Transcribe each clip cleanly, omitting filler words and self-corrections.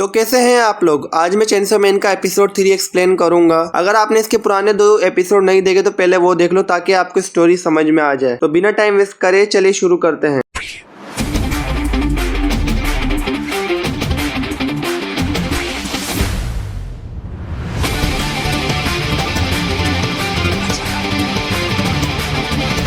तो कैसे हैं आप लोग। आज मैं चेनसो मैन का एपिसोड 3 एक्सप्लेन करूंगा। अगर आपने इसके पुराने 2 एपिसोड नहीं देखे तो पहले वो देख लो ताकि आपको स्टोरी समझ में आ जाए। तो बिना टाइम वेस्ट करे चलिए शुरू करते हैं।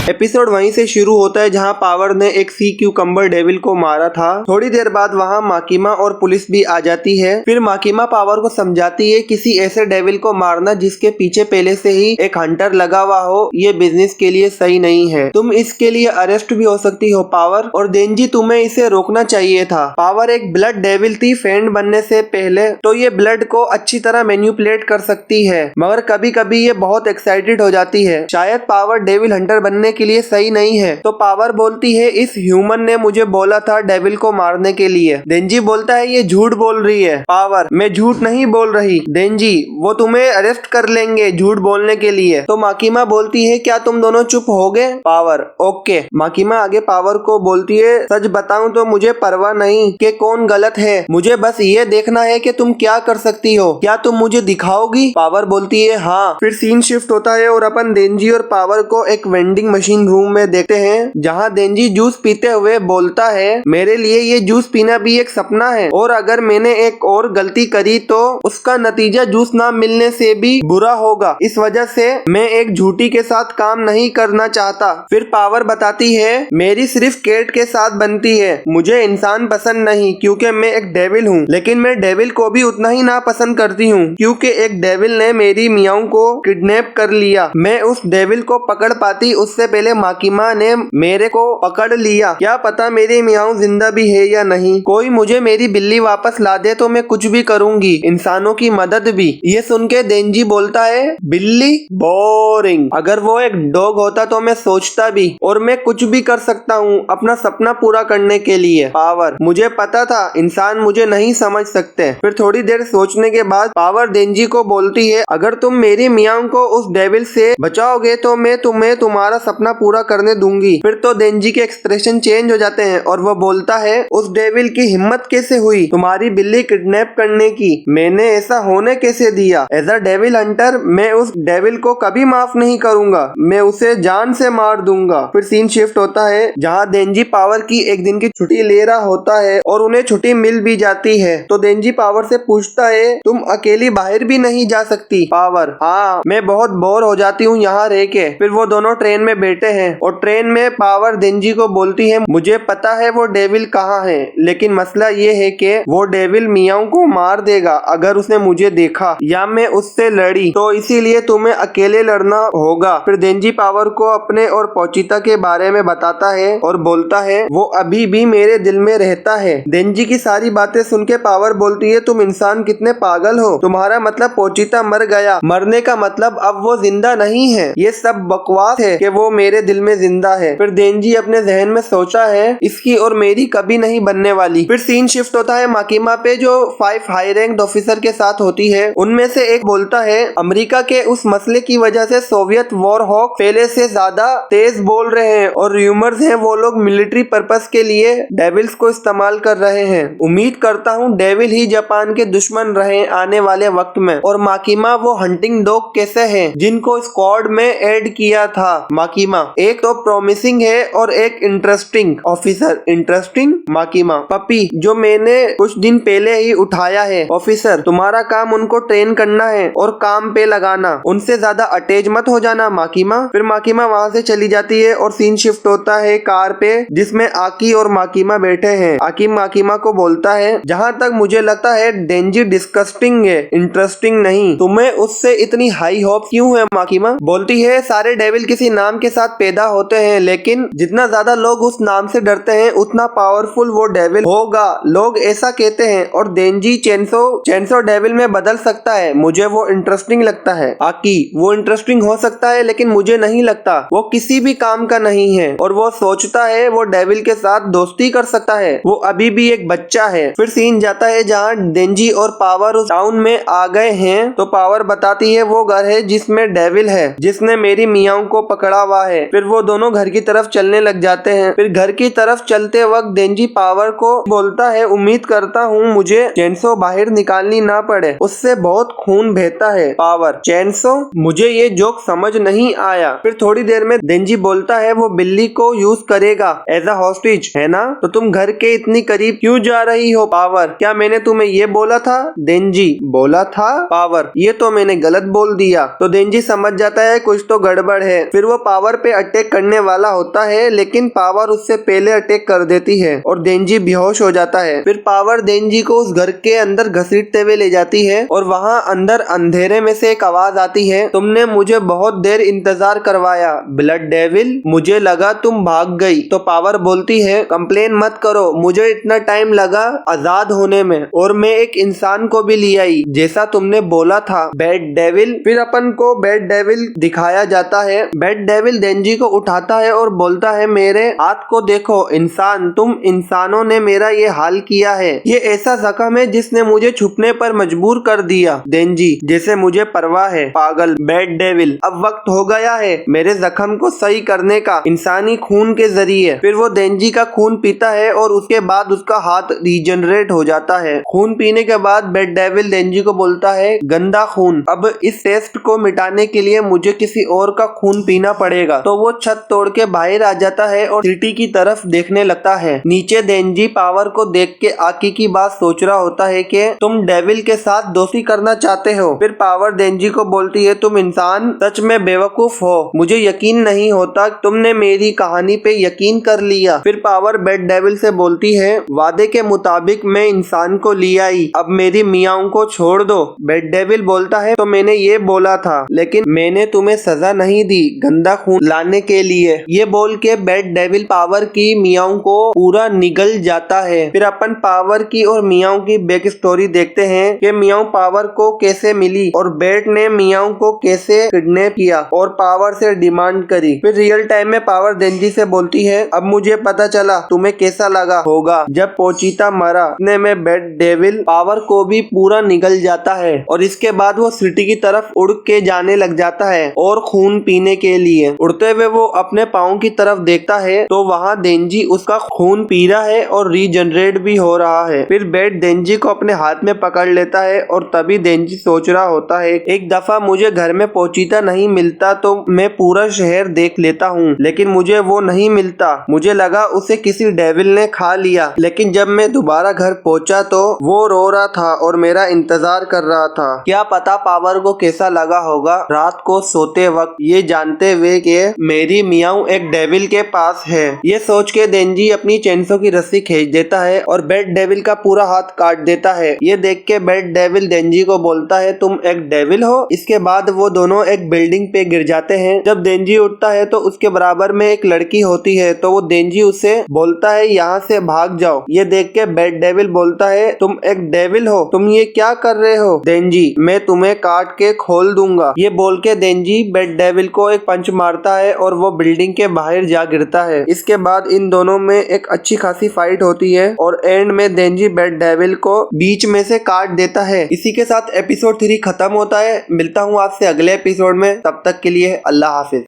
एपिसोड वहीं से शुरू होता है जहां पावर ने एक सी क्यूकम्बर डेविल को मारा था। थोड़ी देर बाद वहां माकिमा और पुलिस भी आ जाती है। फिर माकिमा पावर को समझाती है किसी ऐसे डेविल को मारना जिसके पीछे पहले से ही एक हंटर लगा हुआ हो, ये बिजनेस के लिए सही नहीं है। तुम इसके लिए अरेस्ट भी हो सकती हो पावर, और देंजी तुम्हें इसे रोकना चाहिए था। पावर एक ब्लड डेविल थी फ्रेंड बनने से पहले, तो ये ब्लड को अच्छी तरह मैन्युपुलेट कर सकती है, मगर कभी कभी ये बहुत एक्साइटेड हो जाती है। शायद पावर डेविल हंटर बनने के लिए सही नहीं है। तो पावर बोलती है इस ह्यूमन ने मुझे बोला था डेविल को मारने के लिए। देंजी बोलता है ये झूठ बोल रही है। पावर मैं झूठ नहीं बोल रही देंजी, वो तुम्हें अरेस्ट कर लेंगे झूठ बोलने के लिए। तो माकिमा बोलती है क्या तुम दोनों चुप हो गए। Power okay. माकिमा आगे पावर को बोलती है सच बताऊं तो मुझे परवाह नहीं कि कौन गलत है, मुझे बस ये देखना है कि तुम क्या कर सकती हो, क्या तुम मुझे दिखाओगी। पावर बोलती है हाँ। फिर सीन शिफ्ट होता है और अपन देंजी और पावर को एक वेंडिंग मशीन रूम में देखते हैं जहां देंजी जूस पीते हुए बोलता है मेरे लिए ये जूस पीना भी एक सपना है, और अगर मैंने एक और गलती करी तो उसका नतीजा जूस ना मिलने से भी बुरा होगा, इस वजह से मैं एक झूठी के साथ काम नहीं करना चाहता। फिर पावर बताती है मेरी सिर्फ कैट के साथ बनती है, मुझे इंसान पसंद नहीं क्योंकि मैं एक डेविल हूँ, लेकिन मैं डेविल को भी उतना ही नापसंद करती हूँ क्योंकि एक डेविल ने मेरी मियाओं को किडनैप कर लिया। मैं उस डेविल को पकड़ पाती उससे पहले माकिमा ने मेरे को पकड़ लिया। क्या पता मेरी मियाओं जिंदा भी है या नहीं। कोई मुझे मेरी बिल्ली वापस ला दे तो मैं कुछ भी करूंगी, इंसानों की मदद भी। ये सुन के देंजी बोलता है बिल्ली बोरिंग, अगर वो एक डॉग होता तो मैं सोचता भी, और मैं कुछ भी कर सकता हूँ अपना सपना पूरा करने के लिए। पावर मुझे पता था इंसान मुझे नहीं समझ सकते। फिर थोड़ी देर सोचने के बाद पावर देंजी को बोलती है अगर तुम मेरी मियाओं को उस डेविल से बचाओगे तो मैं तुम्हें तुम्हारा सपना पूरा करने दूंगी। फिर तो देंजी के एक्सप्रेशन चेंज हो जाते हैं और वो बोलता है उस डेविल की हिम्मत कैसे हुई तुम्हारी बिल्ली किडनैप करने की, मैंने ऐसा होने कैसे दिया। एज अ डेविल हंटर मैं उस डेविल को कभी माफ नहीं करूंगा, मैं उसे जान से मार दूंगा। फिर सीन शिफ्ट होता है जहाँ देंजी पावर की एक दिन की छुट्टी ले रहा होता है और उन्हें छुट्टी मिल भी जाती है। तो देंजी पावर से पूछता है तुम अकेली बाहर भी नहीं जा सकती। पावर हाँ मैं बहुत बोर हो जाती हूँ यहाँ रह के। फिर वो दोनों ट्रेन में बैठे हैं और ट्रेन में पावर देंजी को बोलती है मुझे पता है वो डेविल कहाँ है, लेकिन मसला ये है कि वो डेविल मियाओं को मार देगा अगर उसने मुझे देखा या मैं उससे लड़ी, तो इसीलिए तुम्हें अकेले लड़ना होगा। फिर देंजी पावर को अपने और पोचिता के बारे में बताता है और बोलता है वो अभी भी मेरे दिल में रहता है। देंजी की सारी बातें सुन के पावर बोलती है तुम इंसान कितने पागल हो, तुम्हारा मतलब पोचिता मर गया, मरने का मतलब अब वो जिंदा नहीं है, ये सब बकवास है कि वो मेरे दिल में जिंदा है। फिर देंजी अपने जहन में सोचा है इसकी और मेरी कभी नहीं बनने वाली। फिर सीन शिफ्ट होता है माकिमा पे जो 5 हाई रैंक ऑफिसर के साथ होती है। उनमें से एक बोलता है अमेरिका के उस मसले की वजह से सोवियत वॉर हॉक पहले से ज्यादा तेज बोल रहे हैं और र्यूमर्स हैं वो लोग मिलिट्री पर्पस के लिए डेविल्स को इस्तेमाल कर रहे हैं। उम्मीद करता हूँ डेविल ही जापान के दुश्मन रहे आने वाले वक्त में। और माकिमा वो हंटिंग डॉग कैसे हैं जिनको स्क्वाड में ऐड किया था। माकिमा एक तो प्रॉमिसिंग है और एक इंटरेस्टिंग ऑफिसर। इंटरेस्टिंग माकिमा पपी जो मैंने कुछ दिन पहले ही उठाया है। ऑफिसर तुम्हारा काम उनको ट्रेन करना है और काम पे लगाना, उनसे ज्यादा अटैच मत हो जाना माकिमा। फिर माकिमा वहाँ से चली जाती है और सीन शिफ्ट होता है कार पे जिसमें आकी और माकिमा बैठे हैं। आकी माकिमा को बोलता है जहाँ तक मुझे लगता है डेंजी डिस्कस्टिंग है, इंटरेस्टिंग नहीं। तुम्हें उससे इतनी हाई होप क्यों है माकिमा। बोलती है सारे डेविल किसी नाम के साथ पैदा होते हैं, लेकिन जितना ज्यादा लोग उस नाम से डरते हैं उतना पावरफुल वो डेविल होगा, लोग ऐसा कहते हैं। और देंजी चेनसो चेंसो डेविल में बदल सकता है, मुझे वो इंटरेस्टिंग लगता है। आकी, वो इंटरेस्टिंग हो सकता है लेकिन मुझे नहीं लगता वो किसी भी काम का नहीं है, और वो सोचता है वो डेविल के साथ दोस्ती कर सकता है, वो अभी भी एक बच्चा है। फिर सीन जाता है जहाँ डेंजी और पावर उस टाउन में आ गए हैं, तो पावर बताती है वो घर है जिसमें डेविल है, जिसने मेरी मियाओं को पकड़ा हुआ है। फिर वो दोनों घर की तरफ चलने लग जाते हैं। फिर घर की तरफ चलते वक्त डेंजी पावर को बोलता है, उम्मीद करता हूँ मुझे चेंसो बाहर निकालनी ना पड़े, उससे बहुत खून बहता है। Power, chainsaw? मुझे ये जोक समझ नहीं आया। फिर थोड़ी देर में डेंजी बोलता है वो बिल्ली को यूज करेगा एज अ हॉस्टेज, है ना? तो तुम घर के इतनी करीब क्यों जा रही हो? पावर, क्या मैंने तुम्हें ये बोला था? डेंजी, बोला था? पावर, ये तो मैंने गलत बोल दिया। तो डेंजी समझ जाता है कुछ तो गड़बड़ है। फिर वो पावर पे अटैक करने वाला होता है, लेकिन पावर उससे पहले अटैक कर देती है और डेंजी बेहोश हो जाता है। फिर पावर डेंजी को उस घर के अंदर घसीटते हुए ले जाती है और वहाँ अंदर अंधेरे में से एक आवाज आती है, तुमने मुझे बहुत देर इंतजार करवाया ब्लड डेविल, मुझे लगा तुम भाग गई। तो पावर बोलती है, कंप्लेन मत करो, मुझे इतना टाइम लगा आजाद होने में और मैं एक इंसान को भी ले आई जैसा तुमने बोला था बैड डेविल। फिर अपन को बैड डेविल दिखाया जाता है। बैड डेविल डेंजी को उठाता है और बोलता है, मेरे हाथ को देखो इंसान, तुम इंसानों ने मेरा ये हाल किया है, ये ऐसा जख्म है जिसने मुझे छुपने पर मजबूर कर दिया। डेंजी, जैसे मुझे परवाह है। पागल, बैड डेविल, अब वक्त हो गया है मेरे जख्म को सही करने का इंसानी खून के जरिए। फिर वो डेंजी का खून पीता है और उसके बाद उसका हाथ रीजनरेट हो जाता है। खून पीने के बाद बैड डेविल डेंजी को बोलता है, गंदा खून, अब इस टेस्ट को मिटाने के लिए मुझे किसी और का खून पीना पड़ेगा। तो वो छत तोड़ के बाहर आ जाता है और सिटी की तरफ देखने लगता है। नीचे डेंजी पावर को देख के आकी की बात सोच रहा होता है कि तुम डेविल के साथ दोस्ती करना चाहते हो। फिर पावर डेंजी को बोलती है, तुम इंसान सच में बेवकूफ हो, मुझे यकीन नहीं होता तुमने मेरी कहानी पे यकीन कर लिया। फिर पावर बैड डेविल से बोलती है, वादे के मुताबिक मैं इंसान को ले आई, अब मेरी मियाओं को छोड़ दो। बैड डेविल बोलता है, तो मैंने ये बोला था, लेकिन मैंने तुम्हें सजा नहीं दी गंदा खून लाने के लिए। ये बोल के बैड डेविल पावर की मियाओं को पूरा निगल जाता है। फिर अपन पावर की और मियाओं की बैक स्टोरी देखते हैं कि मियाओं पावर को कैसे मिली और बैड ने मियाओं को कैसे किडनैप किया और पावर से डिमांड करी। फिर रियल टाइम में पावर डेंजी से बोलती है, अब मुझे पता चला तुम्हें कैसा लगा होगा जब पोचीता मरा। इतने में बैड डेविल पावर को भी पूरा निगल जाता है और इसके बाद वो सिटी की तरफ उड़ के जाने लग जाता है और खून पीने के लिए। उड़ते हुए वो अपने पाँव की तरफ देखता है तो वहाँ डेंजी उसका खून पी रहा है और रीजनरेट भी हो रहा है। फिर बैड डेंजी को अपने हाथ में पकड़ लेता है और तभी डेंजी सोच रहा होता है, एक दफा मुझे घर में पोचीता नहीं मिलता तो मैं पूरा शहर देख लेता हूँ, लेकिन मुझे वो नहीं मिलता। मुझे लगा उसे किसी डेविल ने खा लिया, लेकिन जब मैं दोबारा घर पहुँचा तो वो रो रहा था और मेरा इंतजार कर रहा था। क्या पता पावर को कैसा लगा होगा रात को सोते वक्त ये जानते हुए कि मेरी मियाऊ एक डेविल के पास है। ये सोच के डेंजी अपनी चेंसो की रस्सी खींच देता है और बैड डेविल का पूरा हाथ काट देता है। ये देख के बैड डेविल डेंजी को बोलता है, तुम एक डेविल हो। इसके बाद वो दोनों एक बिल्डिंग पे गिर जाते हैं। जब डेंजी उठता है तो उसके बराबर में एक लड़की होती है, तो वो डेंजी उसे बोलता है यहाँ से भाग जाओ। ये देख के बैड डेविल बोलता है, तुम एक डेविल हो, तुम ये क्या कर रहे हो? डेंजी, मैं तुम्हें काट के खोल दूंगा। ये बोल के डेंजी बैड डेविल को एक पंच मारता है और वो बिल्डिंग के बाहर जा गिरता है। इसके बाद इन दोनों में एक अच्छी खासी फाइट होती है और एंड में डेंजी बैड डेविल को बीच में से काट देता है। इसी के साथ एपिसोड 3 खत्म होता है। मिलता हूँ आपसे अगले एपिसोड में, तब तक के लिए अल्लाह हाफिज।